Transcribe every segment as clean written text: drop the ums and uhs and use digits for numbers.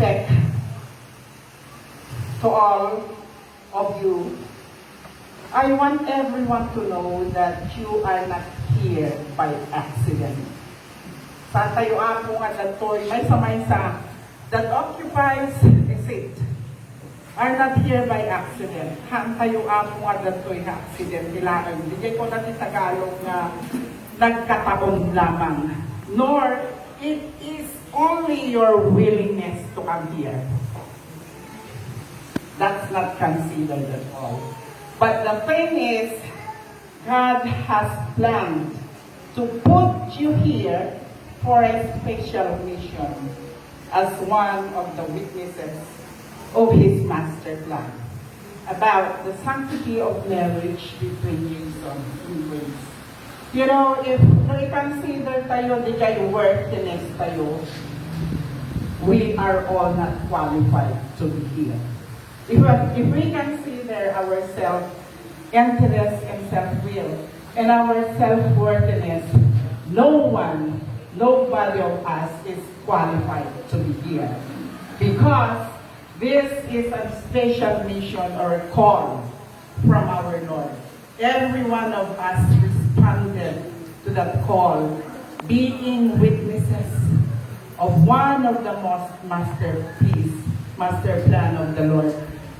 respect to all of you, I want everyone to know that you are not here by accident. Sa tayo ako nga datoy, may samaysa that occupies a seat are not here by accident. Han tayo ako nga datoy na accident kailangan. Hindi ko natin Tagalog na nagkataon lamang. Nor it is only your willingness to come here. That's not considered at all. But the thing is, God has planned to put you here for a special mission as one of the witnesses of His master plan about the sanctity of marriage between Jason and Grace. You know, if we consider tayo di kayo worthiness tayo, we are all not qualified to be here. If we consider our self-interest and self-will and our self-worthiness, nobody of us is qualified to be here. Because this is a special mission or a call from our Lord. Every one of us responded to that call, being witnesses of one of the most master plan of the Lord,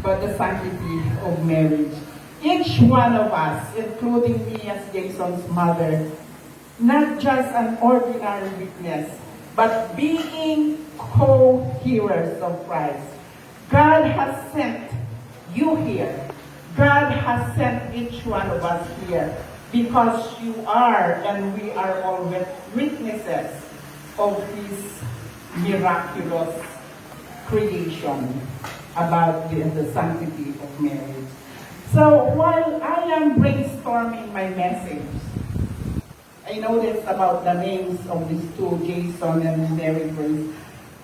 but the sanctity of marriage. Each one of us, including me as Jason's mother, not just an ordinary witness, but being co-hearers of Christ. God has sent you here. God has sent each one of us here because you are and we are all witnesses of His miraculous creation about the sanctity of marriage. So while I am brainstorming my message, I noticed about the names of these two, Jason and Mary Grace.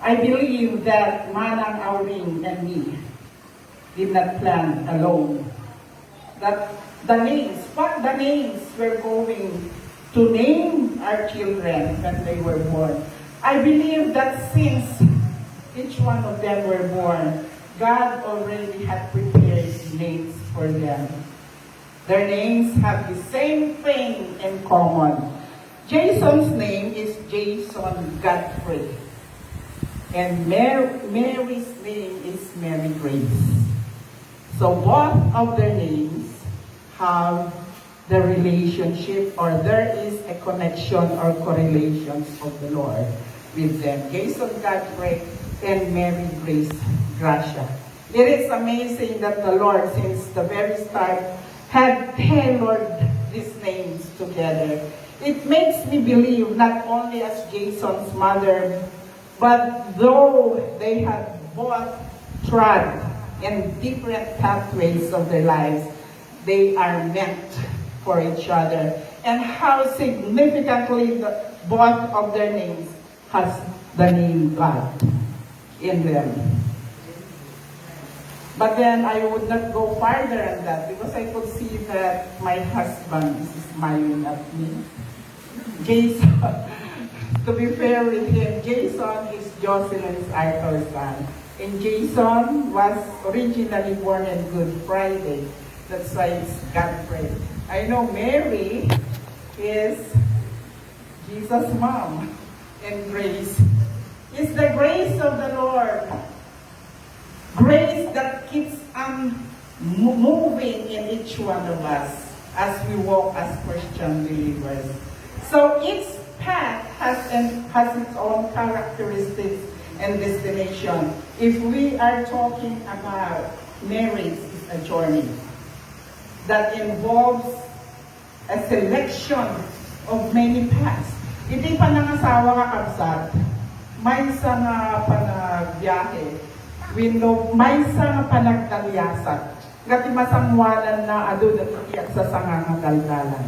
I believe that Manang Auring and me did not plan alone. That the names we're going to name our children when they were born. I believe that since each one of them were born, God already had prepared names for them. Their names have the same thing in common. Jason's name is Jason Godfrey. And Mary's name is Mary Grace. So both of their names have the relationship, or there is a connection or correlation of the Lord with them. Jason Godfrey and Mary Grace Gracia. It is amazing that the Lord, since the very start, had tailored these names together. It makes me believe not only as Jason's mother, but though they had both trod in different pathways of their lives, they are meant for each other. And how significantly both of their names has the name God in them. But then I would not go farther than that because I could see that my husband is smiling at me. Jason, to be fair with him, Jason is Jocelyn's actual son. And Jason was originally born on Good Friday. That's why it's Godfrey. I know Mary is Jesus' mom. And Grace is the grace of the Lord. Grace that keeps on moving in each one of us as we walk as Christian believers. So each path has its own characteristics and destination. If we are talking about marriage, it's a journey that involves a selection of many paths. Hindi pa nangasawa ka kabsat, may isa nga panagbiyahe, may isa nga panagdalyasat, ngati masangwalan na ado na iyak sa sangangagalgalan.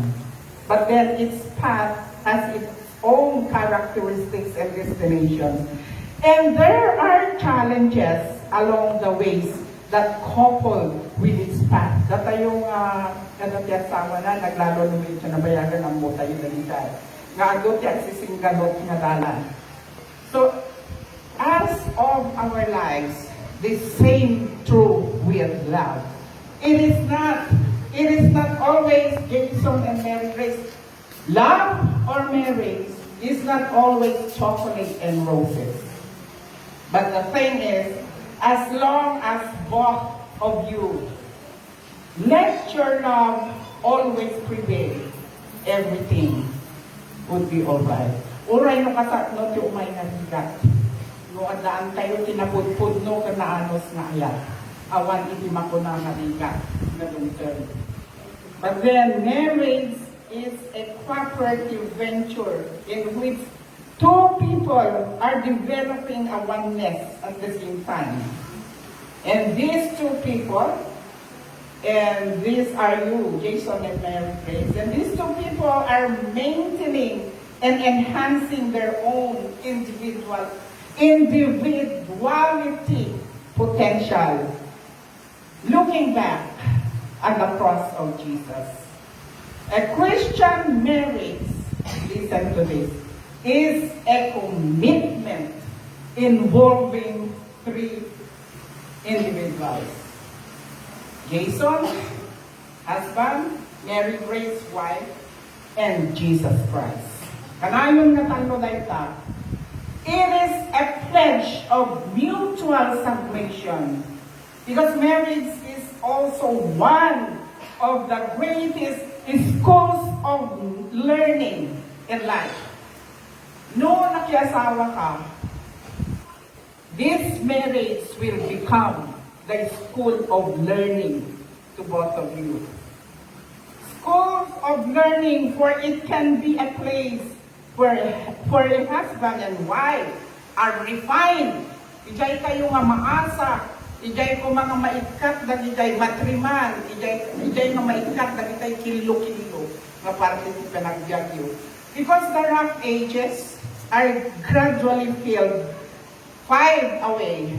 But then its path has its own characteristics and destinations. And there are challenges along the ways that couple with its path. Data yung kanatiyasawa na, naglalo namin siya na bayagan ang mutay na nita. Nga ado tiyak sisinggalot nga dalan. So, as of our lives, the same true with love. It is not always Jason and Mary Grace. Love or marriage is not always chocolate and roses. But the thing is, as long as both of you let your love always prevail, everything would be alright. Uray no kata no ti umay nga bigat. No adaan tayo tinapudpud no kanaanos nga ayat. Awan iti makuna nga bigat nga dungter. But then marriage is a cooperative venture in which two people are developing a oneness at the same time. And these two people, and these are you, Jason and Mary Grace, and these two people are maintaining and enhancing their own individuality potential, looking back at the cross of Jesus. A Christian marriage, listen to this, is a commitment involving three individuals. Jason, husband, Mary Grace, wife, and Jesus Christ. Kanayon nga talo dayta, it is a pledge of mutual submission because marriage is also one of the greatest schools of learning in life. No nakiasawa ka, this marriage will become the school of learning to both of you. School of learning, for it can be a place where for a husband and wife are refined. Ijay kayo nga maasa, ijay ko mga maikat, ijay matriman, ijay nga maikat, ijay kilo-kilo, nga parte ko pinagbyagyo. Because the rough ages are gradually filled away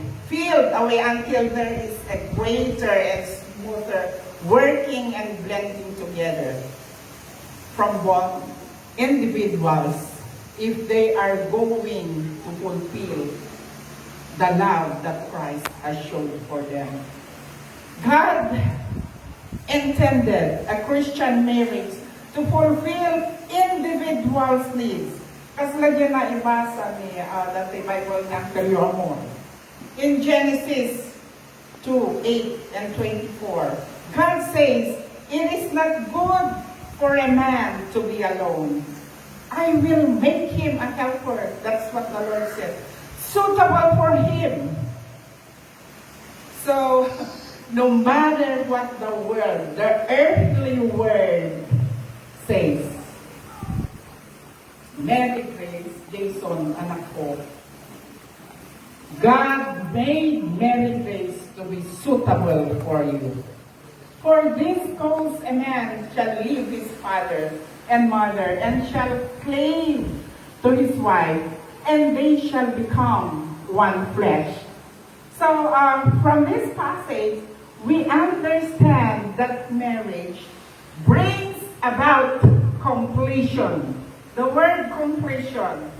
until there is a greater and smoother working and blending together from both individuals if they are going to fulfill the love that Christ has shown for them. God intended a Christian marriage to fulfill individuals' needs. Kasi lagyan na ibasa ni dati Bible ng Kaliomon. In Genesis 2:8 and 24, God says, "It is not good for a man to be alone. I will make him a helper." That's what the Lord said. Suitable for him. So, no matter what the world, the earthly world says, Mary Grace, Jason, anak ko, God made Mary Grace to be suitable for you. For this cause a man shall leave his father and mother and shall cleave to his wife, and they shall become one flesh. So from this passage, we understand that marriage brings about completion. The word completion,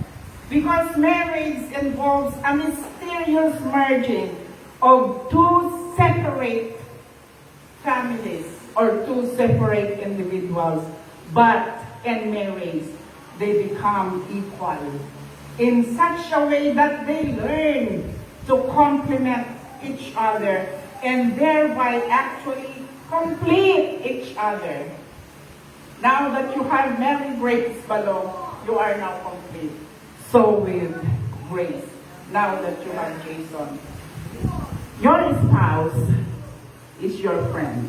because marriage involves a mysterious merging of two separate families or two separate individuals, but in marriage, they become equal in such a way that they learn to complement each other and thereby actually complete each other. Now that you have Mary Grace Balong, you are now complete. So with Grace, now that you have Jason. Your spouse is your friend.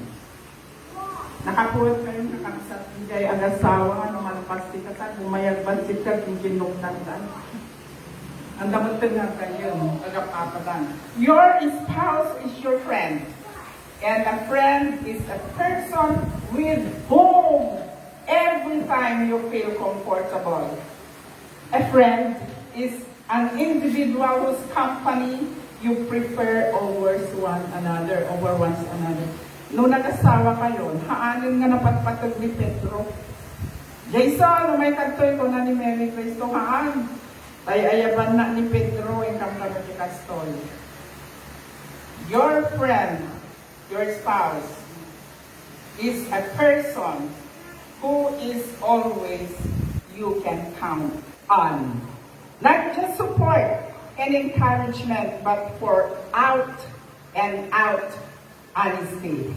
Nakapuot kayo, nakakasat hindi ang asawa, ano malapastikatan, bumayagbansikat, hindi kinuktantan. Ang damutin nga kayo, agapapatan. Your spouse is your friend. And a friend is a person with whom every time you feel comfortable. A friend is an individual whose company you prefer over one's another. Nung nag-asawa kayo, haanin nga napatpatag ni Pedro. Jason, may tagtoy ko na ni Mary Grace, haan. Tay ayaban na ni Pedro ang kamkano ni Castol. Your friend, your spouse, is a person who is always you can count on. Not just support and encouragement, but for out and out honesty.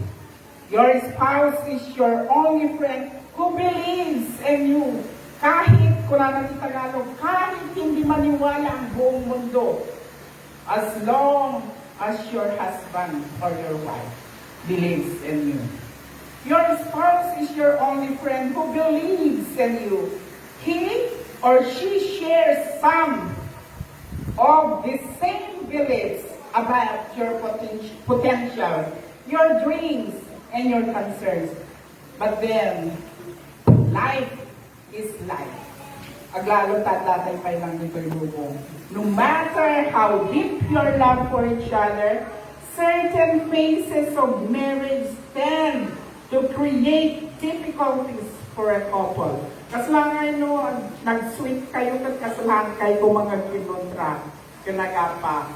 Your spouse is your only friend who believes in you. Kahit, kung natin Tagalog, kahit hindi maniwala ang buong mundo, as long as your husband or your wife believes in you. Your spouse is your only friend who believes in you. He or she shares some of the same beliefs about your potential, your dreams, and your concerns. But then, life is life. Aglalo tatatay pa lang dito yung no matter how deep your love for each other, certain phases of marriage tend to create difficulties for a couple. Kaslangan no, nag-sweet kayo at kasalahan kayo kung mga kinontra, kinagapa.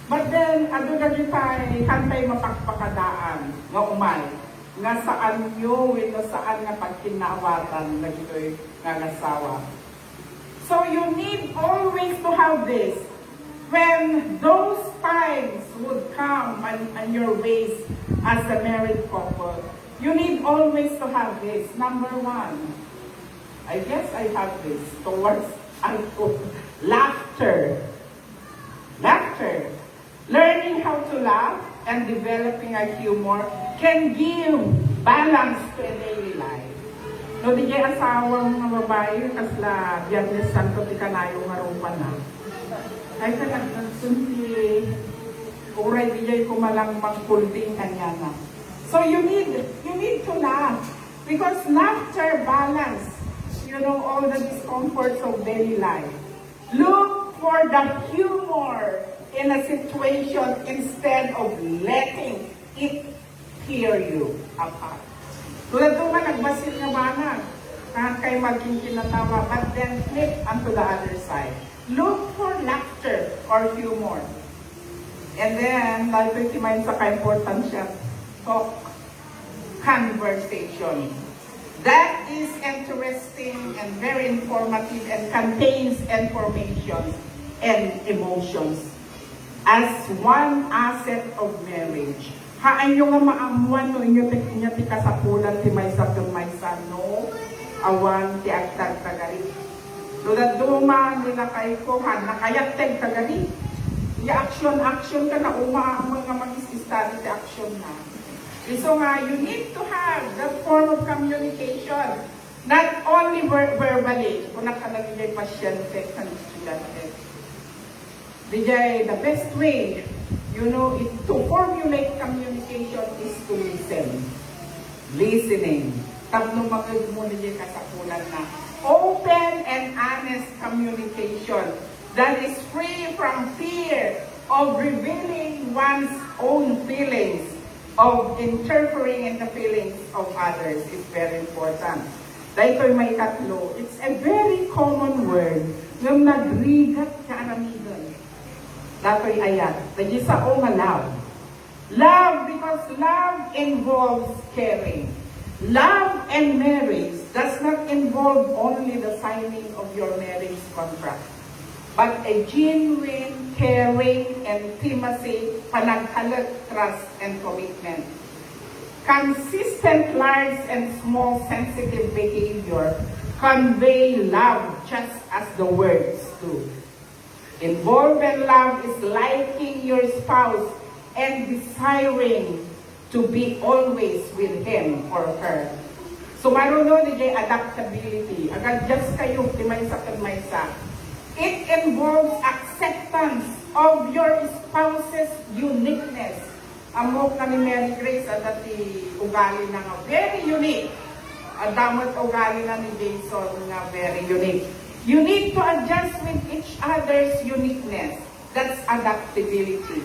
But then, ano na dito tayo, hantay mapagpakadaan, nga umay, nga saan nyo, nga saan nga pagkinawatan na dito'y nangasawa. So you need always to have this. When those times would come on your ways as a married couple, you need always to have this. Number one, I guess I have this towards laughter. Laughter. Learning how to laugh and developing a humor can give balance to a daily life. No, di kaya asawang mga babae, kasla, Biyernes Santo, di ka na yung marupan na. Ay, talagang sunti, uray di kaya kumalang magkulting kanya na. So you need to laugh. Because laughter balance, all the discomforts of daily life. Look for the humor in a situation instead of letting it tear you apart. Tulad doon nga, nagbasil nga banag. Kahit kayo maging kinatawa, but then flip onto the other side. Look for laughter or humor. And then, like ito timayin sa ka-importansya, talk, conversation. That is interesting and very informative and contains information and emotions as one asset of marriage. Haan nyo nga maamuan no inyo ti kasapulan ti maysa kung maysa no awan ti agtag tagari. Lula duma nila kay ko han nakayagtag tagari. Ya action ka na umaamon nga mag-study ti action na. So nga you need to have that form of communication, not only verbally. Kung nakalagay pasyente kan estudyante. The best way to formulate communication is to listen. Listening. Tapno magod mo niya kasapulan na. Open and honest communication that is free from fear of revealing one's own feelings, of interfering in the feelings of others is very important. Dahil may tatlo, it's a very common word ng nagrigat ka aramigan. Dato'y ayat. Dahil sa o nga love. Love because love involves caring. Love and marriage does not involve only the signing of your marriage contract, but a genuine, caring, intimacy, panaghalat, trust, and commitment. Consistent large and small sensitive behavior convey love just as the words do. Involved in love is liking your spouse and desiring to be always with him or her. So marunong din adaptability. Agad just kayo, di maysa kan maysa. It involves acceptance of your spouse's uniqueness. Amok na ni Mary Grace at dati ugali na nga very unique. Adamot ugali na ni Jason nga very unique. You need to adjust with each other's uniqueness. That's adaptability.